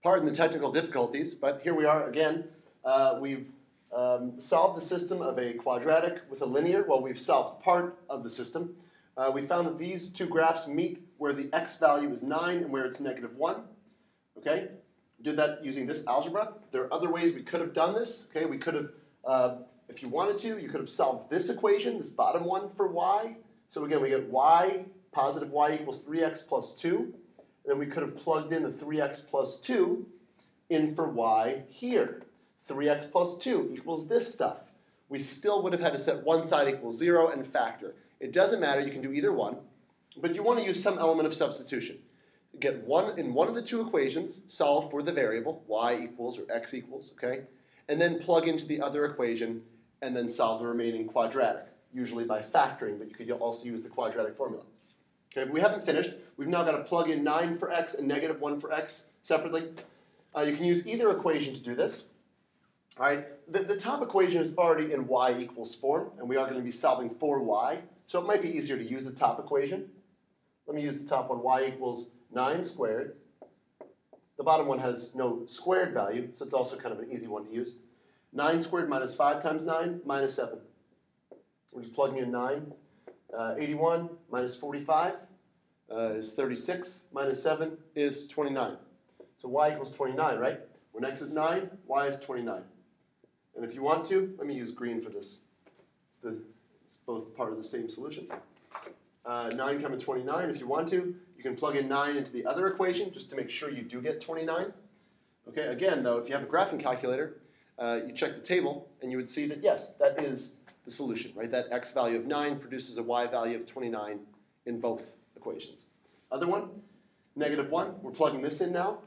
Pardon the technical difficulties, but here we are again. We've solved the system of a quadratic with a linear. Well, we've solved part of the system. We found that these two graphs meet where the x value is 9 and where it's -1. Okay? We did that using this algebra. There are other ways we could have done this. Okay? We could have, if you wanted to, you could have solved this equation, this bottom one, for y. So again, we get y, positive y equals 3x plus 2. And then we could have plugged in the 3x plus 2 in for y here. 3x plus 2 equals this stuff. We still would have had to set one side equals 0 and factor. It doesn't matter, you can do either one, but you want to use some element of substitution. Get one in one of the two equations, solve for the variable, y equals or x equals, okay? And then plug into the other equation and then solve the remaining quadratic, usually by factoring, but you could also use the quadratic formula. Okay, but we haven't finished. We've now got to plug in 9 for x and -1 for x separately. You can use either equation to do this. All right, the top equation is already in y equals form, and we are going to be solving for y. So it might be easier to use the top equation. Let me use the top one, y equals 9 squared. The bottom one has no squared value, so it's also kind of an easy one to use. 9 squared minus 5 times 9, minus 7. We're just plugging in 9. 81 minus 45 is 36, minus 7 is 29. So y equals 29, right? When x is 9, y is 29. And if you want to, let me use green for this. It's both part of the same solution. 9 comma 29, if you want to, you can plug in 9 into the other equation just to make sure you do get 29. Okay, again, though, if you have a graphing calculator, you check the table, and you would see that, yes, that is the solution, right? That x value of 9 produces a y value of 29 in both equations. Other one, -1. We're plugging this in now.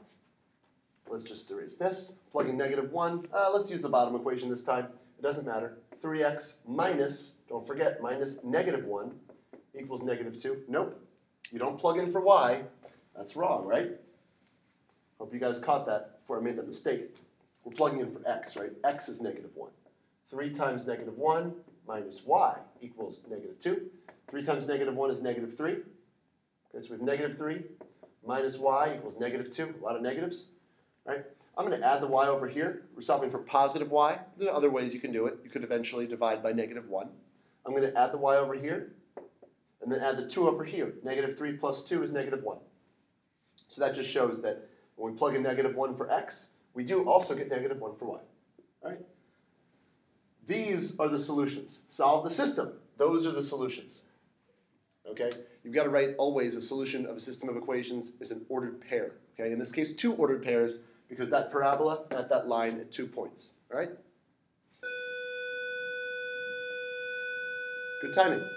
Let's just erase this. Plugging -1. Let's use the bottom equation this time. It doesn't matter. 3x minus, don't forget, minus -1 equals -2. Nope. You don't plug in for y. That's wrong, right? Hope you guys caught that before I made that mistake. We're plugging in for x, right? X is -1. 3 times -1 minus y equals -2. 3 times -1 is -3. Okay, so we have -3 minus y equals -2. A lot of negatives. Right? I'm going to add the y over here. We're solving for positive y. There are other ways you can do it. You could eventually divide by -1. I'm going to add the y over here, and then add the 2 over here. -3 plus 2 is -1. So that just shows that when we plug in -1 for x, we do also get -1 for y. All right? These are the solutions. Solve the system. Those are the solutions. Okay? You've got to write always a solution of a system of equations is an ordered pair. Okay? In this case, 2 ordered pairs because that parabola at that line at 2 points. All right? Good timing.